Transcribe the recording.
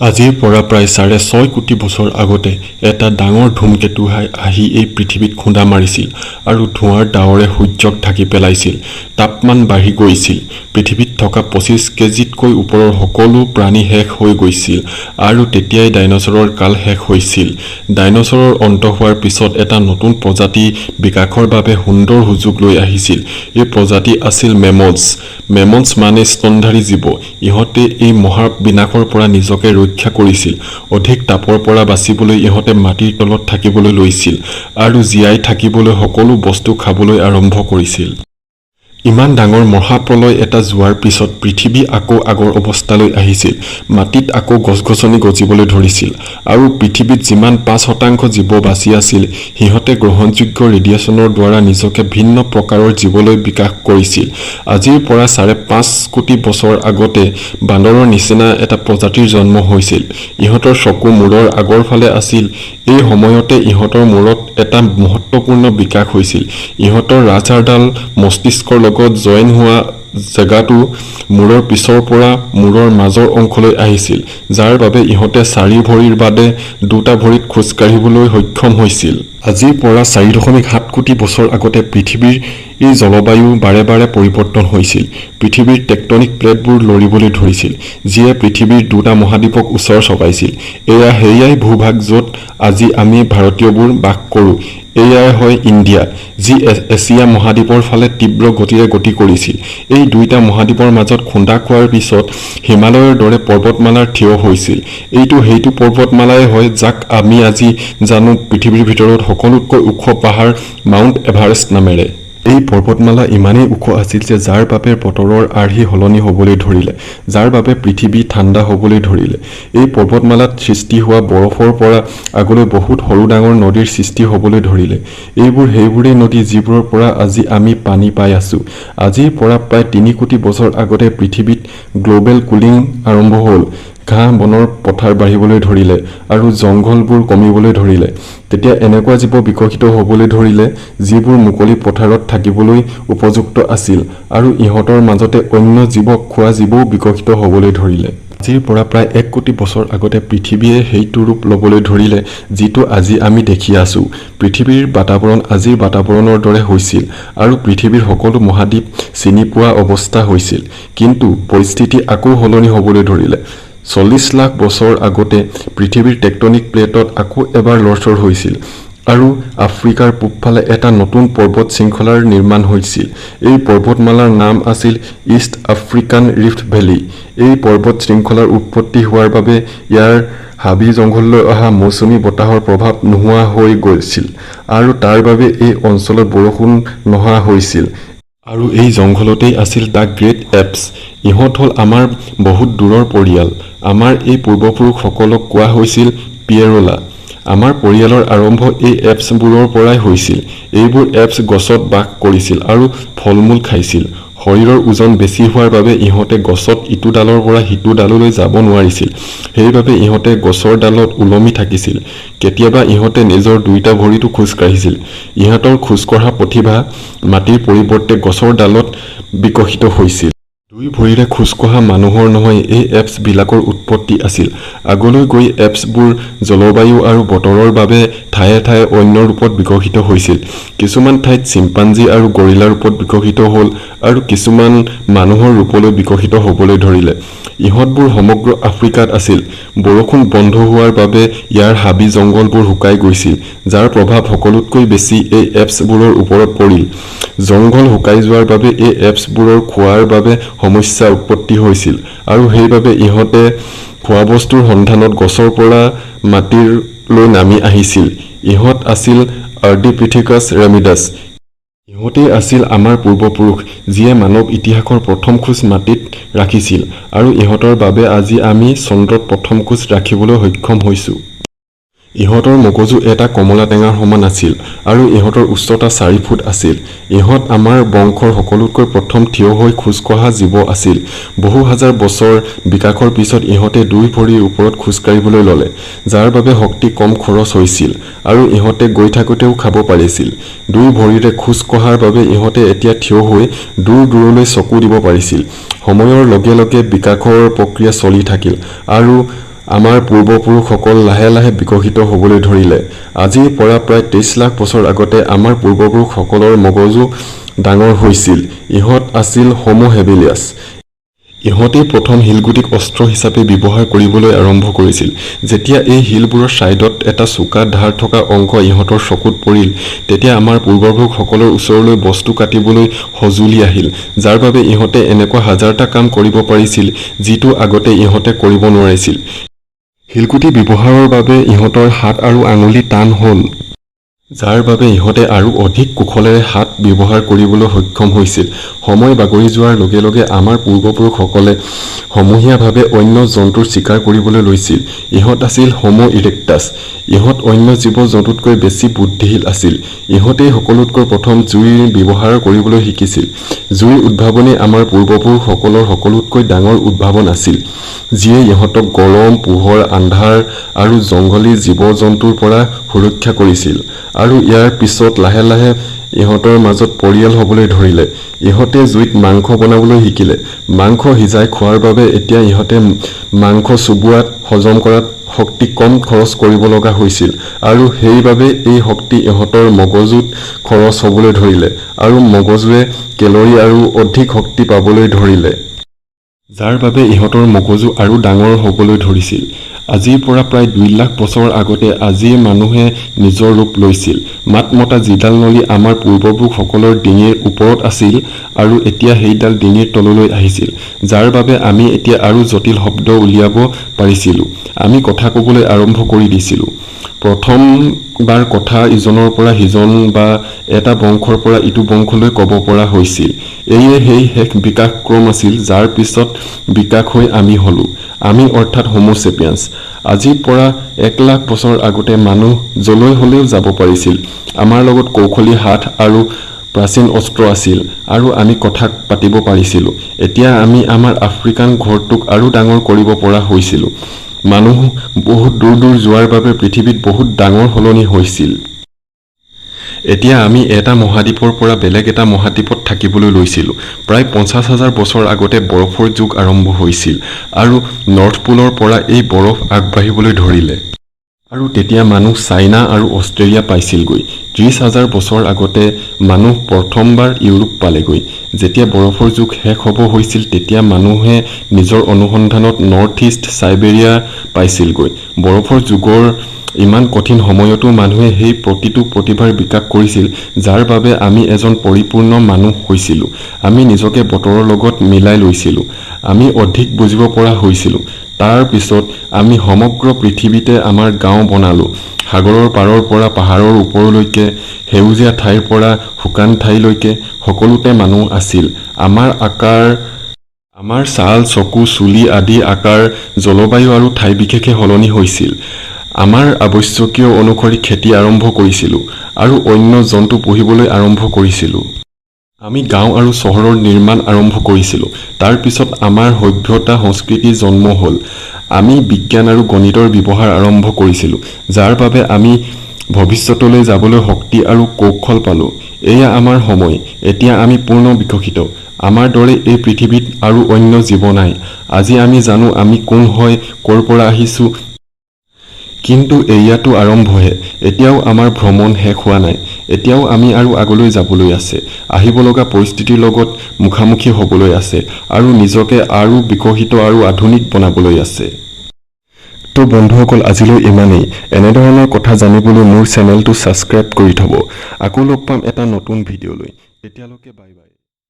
আজিৰ পৰা প্ৰায় 6.5 কোটি বছৰ আগতে এটা ডাঙৰ ধূমকেতু আহি এই পৃথিৱীত খুন্দা মাৰিছিল আৰু ধোঁৱাৰ ডাৱৰে সূৰ্যক ঢাকি পেলাইছিল। তাপমান বাঢ়ি গৈছিল। পৃথিৱীত থকা 25 কেজিতকৈ ওপৰৰ সকলো প্ৰাণী শেষ হৈ গৈছিল আৰু তেতিয়াই ডাইনোছৰৰ কাল শেষ হৈছিল। ডাইনোছৰৰ অন্ত হোৱাৰ পিছত এটা নতুন প্ৰজাতি বিকাশৰ বাবে সুন্দৰ সুযোগ লৈ আহিছিল। এই প্ৰজাতি আছিল মেমলছ। মেমলছ মানে স্তনধাৰী জীৱ। ইহঁতে এই মহা বিনাশৰ পৰা নিজকে ৰক্ষা কৰিছিল। অধিক তাপৰ পৰা বাচিবলৈ ইহঁতে মাটিৰ তলত থাকিবলৈ লৈছিল আৰু জীয়াই থাকিবলৈ সকলো বস্তু খাবলৈ আৰম্ভ কৰিছিল। ইমান ডাঙৰ মহাপ্ৰলয় এটা যোৱাৰ পিছত পৃথিৱী আকৌ আগৰ অৱস্থালৈ আহিছিল। মাটিত আকৌ গছ-গছনি গজিবলৈ ধৰিছিল আৰু পৃথিৱীত যিমান 5% জীৱ বাচি আছিল সিহঁতে গ্ৰহণযোগ্য ৰেডিয়েশ্যনৰ দ্বাৰা নিজকে ভিন্ন প্ৰকাৰৰ জীৱলৈ বিকাশ কৰিছিল। আজিৰ পৰা 5.5 কোটি বছৰ আগতে বান্দৰৰ নিচিনা এটা প্ৰজাতিৰ জন্ম হৈছিল। ইহঁতৰ চকু মূৰৰ আগৰ ফালে আছিল। এই সময়তে ইহঁতৰ মূৰত এটা মহত্বপূৰ্ণ বিকাশ হৈছিল। ইহঁতৰ ৰাজহাড়ডাল মস্তিষ্কৰ লগত জইন হোৱা জেগাটো মূৰৰ পিছৰ পৰা মূৰৰ মাজৰ অংশলৈ আহিছিল, যাৰ বাবে ইহঁতে 4 ভৰিৰ বাদে 2টা ভৰিত খোজ কাঢ়িবলৈ সক্ষম হৈছিল। আজিৰ পৰা 4.7 কোটি বছৰ আগতে পৃথিৱীৰ জলবায়ু বাৰে বাৰে পৰিৱৰ্তন হৈছিল। পৃথিৱীৰ টেক্টনিক প্লেটবোৰ লৰিবলৈ ধৰিছিল, যিয়ে পৃথিৱীৰ 2টা মহাদ্বীপক ওচৰ চপাইছিল। এয়া সেয়াই ভূভাগ য'ত আজি আমি ভাৰতীয়বোৰ বাস কৰোঁ। এয়াই হয় ইণ্ডিয়া, যি এছিয়া মহাদ্বীপৰ ফালে তীব্ৰ গতিৰে গতি কৰিছিল। এই 2টা মহাদ্বীপৰ মাজত খুন্দা খোৱাৰ পিছত হিমালয়ৰ দৰে পৰ্বতমালাৰ থিয় হৈছিল। এইটো সেইটো পৰ্বতমালাই হয় যাক আমি আজি জানো পৃথিৱীৰ ভিতৰত সকলোতকৈ ওখ পাহাৰ মাউণ্ট এভাৰেষ্ট নামেৰে। এই পৰ্বতমালা ইমানেই ওখ আছিল যে যাৰ বাবে বতৰৰ আৰ্হি সলনি হ'বলৈ ধৰিলে, যাৰ বাবে পৃথিৱী ঠাণ্ডা হ'বলৈ ধৰিলে। এই পৰ্বতমালাত সৃষ্টি হোৱা বৰফৰ পৰা আগলৈ বহুত সৰু ডাঙৰ নদীৰ সৃষ্টি হ'বলৈ ধৰিলে। এইবোৰ সেইবোৰেই নদী যিবোৰৰ পৰা আজি আমি পানী পাই আছো। আজিৰ পৰা প্ৰায় 3 কোটি বছৰ আগতে পৃথিৱীত গ্ল'বেল কুলিং আৰম্ভ হ'ল। ঘাঁহ বনৰ পথাৰ বাঢ়িবলৈ ধৰিলে আৰু জংঘলবোৰ কমিবলৈ ধৰিলে। তেতিয়া এনেকুৱা জীৱ বিকশিত হ'বলৈ ধৰিলে যিবোৰ মুকলি পথাৰত থাকিবলৈ উপযুক্ত আছিল আৰু ইহঁতৰ মাজতে অন্য জীৱক খোৱা জীৱও বিকশিত হ'বলৈ ধৰিলে। আজিৰ পৰা প্ৰায় 1 কোটি বছৰ আগতে পৃথিৱীয়ে সেইটো ৰূপ ল'বলৈ ধৰিলে যিটো আজি আমি দেখি আছো। পৃথিৱীৰ বাতাৱৰণ আজিৰ বাতাৱৰণৰ দৰে হৈছিল আৰু পৃথিৱীৰ সকলো মহাদ্বীপ চিনি পোৱা অৱস্থা হৈছিল। কিন্তু পৰিস্থিতি আকৌ সলনি হ'বলৈ ধৰিলে। 40 লাখ বছৰ আগতে পৃথিৱীৰ টেক্টনিক প্লেটত আকৌ এবাৰ লৰচৰ হৈছিল আৰু আফ্ৰিকাৰ পূবফালে এটা নতুন পৰ্বত শৃংখলাৰ নিৰ্মাণ হৈছিল। এই পৰ্বতমালাৰ নাম আছিল ইষ্ট আফ্ৰিকান ৰিফ্ট ভেলী। এই পৰ্বত শৃংখলাৰ উৎপত্তি হোৱাৰ বাবে ইয়াৰ হাবি জংঘললৈ অহা মৌচুমী বতাহৰ প্ৰভাৱ নোহোৱা হৈ গৈছিল আৰু তাৰ বাবে এই অঞ্চলত বৰষুণ নহা হৈছিল। আৰু এই জংঘলতেই আছিল দ্য গ্ৰেট এপছ। ইহঁত হ'ল আমাৰ বহুত দূৰৰ পৰিয়াল। আমাৰ এই পূৰ্বপুৰুষসকলক কোৱা হৈছিল পিয়েৰোলা। আমাৰ পৰিয়ালৰ আৰম্ভ এই এপছবোৰৰ পৰাই হৈছিল। এইবোৰ এপছ গছত বাস কৰিছিল আৰু ফল-মূল খাইছিল। শৰীৰৰ ওজন বেছি হোৱাৰ বাবে ইহঁতে গছত ইটো ডালৰ পৰা সিটো ডাললৈ যাব নোৱাৰিছিল। সেইবাবে ইহঁতে গছৰ ডালত ওলমি থাকিছিল। কেতিয়াবা ইহঁতে নিজৰ 2টা ভৰিতো খোজ কাঢ়িছিল। ইহঁতৰ খোজ কঢ়া প্ৰতিভা মাটিৰ পৰিৱৰ্তে গছৰ ডালত বিকশিত হৈছিল। 2 ভৰিৰে খোজ কঢ়া মানুহৰ নহয় এই এপছ বিলাকৰ উৎপত্তি আছিল। আগলৈ গৈ এপছবোৰ জলবায়ু আৰু বতৰৰ বাবে ঠায়ে ঠায়ে অন্য ৰূপত বিকশিত হৈছিল। কিছুমান ঠাইত চিম্পাঞ্জী আৰু গৰিলা ৰূপত বিকশিত হ'ল আৰু কিছুমান মানুহৰ ৰূপলৈ বিকশিত হ'বলৈ ধৰিলে। ইহঁতবোৰ সমগ্ৰ আফ্ৰিকাত আছিল। বৰষুণ বন্ধ হোৱাৰ বাবে ইয়াৰ হাবি জংঘলবোৰ শুকাই গৈছিল, যাৰ প্ৰভাৱ সকলোতকৈ বেছি এই এপছবোৰৰ ওপৰত পৰিল। জংঘল শুকাই যোৱাৰ বাবে এই এপছবোৰৰ খোৱাৰ বাবে সমস্যা উৎপত্তি হৈছিল আৰু সেইবাবে ইহঁতে খোৱাবস্তুৰ সন্ধানত গছৰ পৰা মাটিলৈ নামি আহিছিল। ইহঁত আছিল আৰ্ডিপিথেকাছ ৰেমিডাছ। ইহঁতেই আছিল আমাৰ পূৰ্বপুৰুষ যিয়ে মানৱ ইতিহাসৰ প্ৰথম খোজ মাটিত ৰাখিছিল আৰু ইহঁতৰ বাবে আজি আমি চন্দ্ৰত প্ৰথম খোজ ৰাখিবলৈ সক্ষম হৈছো। ইহঁতৰ মগজু এটা কমলা টেঙাৰ সমান আছিল আৰু ইহঁতৰ উচ্চতা 4 ফুট আছিল। ইহঁত আমাৰ বংশৰ সকলোতকৈ প্ৰথম থিয় হৈ খোজ কঢ়া জীৱ আছিল। বহু হাজাৰ বছৰ বিকাশৰ পিছত ইহঁতে 2 ভৰিৰ ওপৰত খোজ কাঢ়িবলৈ ল'লে, যাৰ বাবে শক্তি কম খৰচ হৈছিল আৰু ইহঁতে গৈ থাকোঁতেও খাব পাৰিছিল। 2 ভৰিৰে খোজ কঢ়াৰ বাবে ইহঁতে এতিয়া থিয় হৈ দূৰ দূৰলৈ চকু দিব পাৰিছিল। সময়ৰ লগে লগে বিকাশৰ প্ৰক্ৰিয়া চলি থাকিল আৰু আমাৰ পূৰ্বপুৰুষসকল লাহে লাহে বিকশিত হ'বলৈ ধৰিলে। আজিৰ পৰা প্ৰায় 23 লাখ বছৰ আগতে আমাৰ পূৰ্বপুৰুষসকলৰ মগজু ডাঙৰ হৈছিল। ইহঁত আছিল হোমো হেবিলিয়াছ। ইহঁতেই প্ৰথম শিলগুটিক অস্ত্ৰ হিচাপে ব্যৱহাৰ কৰিবলৈ আৰম্ভ কৰিছিল। যেতিয়া এই শিলবোৰৰ ছাইডত এটা চোকা ধাৰ থকা অংশ ইহঁতৰ চকুত পৰিল, তেতিয়া আমাৰ পূৰ্বপুৰুষসকলৰ ওচৰলৈ বস্তু কাটিবলৈ সঁজুলি আহিল, যাৰ বাবে ইহঁতে এনেকুৱা হাজাৰটা কাম কৰিব পাৰিছিল যিটো আগতে ইহঁতে কৰিব নোৱাৰিছিল। শিলগুটি ব্যৱহাৰৰ বাবে ইহঁতৰ হাত আৰু আঙুলি টান হ'ল, যাৰ বাবে ইহঁতে আৰু অধিক কুশলেৰে হাত ব্যৱহাৰ কৰিবলৈ সক্ষম হৈছিল। সময় বাগৰি যোৱাৰ লগে লগে আমাৰ পূৰ্বপুৰুষসকলে সমূহীয়াভাৱে অন্য জন্তুৰ চিকাৰ কৰিবলৈ লৈছিল। ইহঁত আছিল হোমো ইৰেক্টাছ। ইহঁত অন্য জীৱ-জন্তুতকৈ বেছি বুদ্ধিশীল আছিল। ইহঁতেই সকলোতকৈ প্ৰথম জুইৰ ব্যৱহাৰ কৰিবলৈ শিকিছিল। জুইৰ উদ্ভাৱনী আমাৰ পূৰ্বপুৰুষসকলৰ সকলোতকৈ ডাঙৰ উদ্ভাৱন আছিল, যিয়ে ইহঁতক গৰম, পোহৰ, আন্ধাৰ আৰু জংঘলী জীৱ-জন্তুৰ পৰা সুৰক্ষা কৰিছিল। আৰু ইয়াৰ পিছত লাহে লাহে ইহঁতৰ মাজত পৰিয়াল হ'বলৈ ধৰিলে। ইহঁতে জুইত মাংস বনাবলৈ শিকিলে। মাংস সিজাই খোৱাৰ বাবে এতিয়া ইহঁতে মাংস চুবোৱাত, হজম কৰাত শক্তি কম খৰচ কৰিব লগা হৈছিল, আৰু সেইবাবে এই শক্তি ইহঁতৰ মগজুত খৰচ হ'বলৈ ধৰিলে, আৰু মগজুৱে কেলৰি আৰু অধিক শক্তি পাবলৈ ধৰিলে, যাৰ বাবে ইহঁতৰ মগজু আৰু ডাঙৰ হ'বলৈ ধৰিছিল। আজিৰ পৰা প্ৰায় 2 লাখ বছৰ আগতে আজিৰ মানুহে নিজৰ ৰূপ লৈছিল। মাত মতা যিডাল নলী আমাৰ পূৰ্বপুৰুষসকলৰ ডিঙিৰ ওপৰত আছিল, আৰু এতিয়া সেইডাল ডিঙিৰ তললৈ আহিছিল, যাৰ বাবে আমি এতিয়া আৰু জটিল শব্দ উলিয়াব পাৰিছিলোঁ। আমি কথা ক'বলৈ আৰম্ভ কৰি দিছিলোঁ। প্ৰথমবাৰ কথা ইজনৰ পৰা সিজন বা এটা বংশৰ পৰা ইটো বংশলৈ ক'ব পৰা হৈছিল। এয়ে সেই শেষ বিকাশ ক্ৰম আছিল, যাৰ পিছত বিকাশ হৈ আমি হ'লো। আমি অৰ্থাৎ হোমো চেপিয়ান্স। আজিৰ পৰা 1 লাখ বছৰ আগতে মানুহ যলৈ হ'লেও যাব পাৰিছিল। আমাৰ লগত কৌশলী হাত আৰু প্ৰাচীন অস্ত্ৰ আছিল, আৰু আমি কথা পাতিব পাৰিছিলোঁ। এতিয়া আমি আমাৰ আফ্ৰিকান ঘৰটোক আৰু ডাঙৰ কৰিব পৰা হৈছিলোঁ। মানুহ বহুত দূৰ দূৰ যোৱাৰ বাবে পৃথিৱীত বহুত ডাঙৰ সলনি হৈছিল। এতিয়া আমি এটা মহাদ্বীপৰ পৰা বেলেগ এটা মহাদ্বীপত থাকিবলৈ লৈছিলোঁ। প্ৰায় 50,000 বছৰ আগতে বৰফৰ যুগ আৰম্ভ হৈছিল, আৰু নৰ্থ পোলৰ পৰা এই বৰফ আগবাঢ়িবলৈ ধৰিলে। আৰু তেতিয়া মানুহ চাইনা আৰু অষ্ট্ৰেলিয়া পাইছিলগৈ। 30,000 বছৰ আগতে মানুহ প্ৰথমবাৰ ইউৰোপ পালেগৈ। যেতিয়া বৰফৰ যুগ শেষ হ'ব হৈছিল, তেতিয়া মানুহে নিজৰ অনুসন্ধানত নৰ্থ ইষ্ট চাইবেৰিয়া পাইছিলগৈ। বৰফৰ যুগৰ ইমান কঠিন সময়তো মানুহে সেই প্ৰতিটো প্ৰতিভাৰ বিকাশ কৰিছিল, যাৰ বাবে আমি এজন পৰিপূৰ্ণ মানুহ হৈছিলোঁ। আমি নিজকে বতৰৰ লগত মিলাই লৈছিলোঁ। আমি অধিক বুজিব পৰা হৈছিলোঁ। তাৰ পিছত আমি সমগ্ৰ পৃথিৱীতে আমাৰ গাঁও বনালোঁ। সাগৰৰ পাৰৰ পৰা পাহাৰৰ ওপৰলৈকে, সেউজীয়া ঠাইৰ পৰা শুকান ঠাইলৈকে সকলোতে মানুহ আছিল। আমাৰ আকাৰ, আমাৰ ছাল, চকু, চুলি আদি আকাৰ জলবায়ু আৰু ঠাই বিশেষে সলনি হৈছিল। আমাৰ আৱশ্যকীয় অনুসৰি খেতি আৰম্ভ কৰিছিলোঁ, আৰু অন্য জন্তু পুহিবলৈ আৰম্ভ কৰিছিলোঁ। আমি গাঁও আৰু চহৰৰ নিৰ্মাণ আৰম্ভ কৰিছিলোঁ। তাৰ পিছত আমাৰ সভ্যতা সংস্কৃতি জন্ম হ'ল। আমি বিজ্ঞান আৰু গণিতৰ ব্যৱহাৰ আৰম্ভ কৰিছিলোঁ, যাৰ বাবে আমি ভৱিষ্যতলৈ যাবলৈ শক্তি আৰু কৌশল পালোঁ। এয়া আমাৰ সময়। এতিয়া আমি পূৰ্ণ বিকশিত। আমাৰ দৰে এই পৃথিৱীত আৰু অন্য জীৱ নাই। আজি আমি জানো আমি কোন হয়, ক'ৰ পৰা আহিছোঁ। কিন্তু এয়াতো আৰম্ভহে। এতিয়াও আমাৰ ভ্ৰমণ শেষ হোৱা নাই। এতিয়াও আমি আৰু আগলৈ যাবলৈ আছে, আহিব লগা পৰিস্থিতিৰ লগত মুখামুখি হ'বলৈ আছে, আৰু নিজকে আৰু বিকশিত আৰু আধুনিক বনাবলৈ আছে। তো বন্ধুসকল, আজিলৈ ইমানেই। এনেধৰণৰ কথা জানিবলৈ মোৰ চেনেলটো ছাবস্ক্ৰাইব কৰি থ'ব। আকৌ লগ পাম এটা নতুন ভিডিঅ'লৈ। তেতিয়ালৈকে বাই বাই।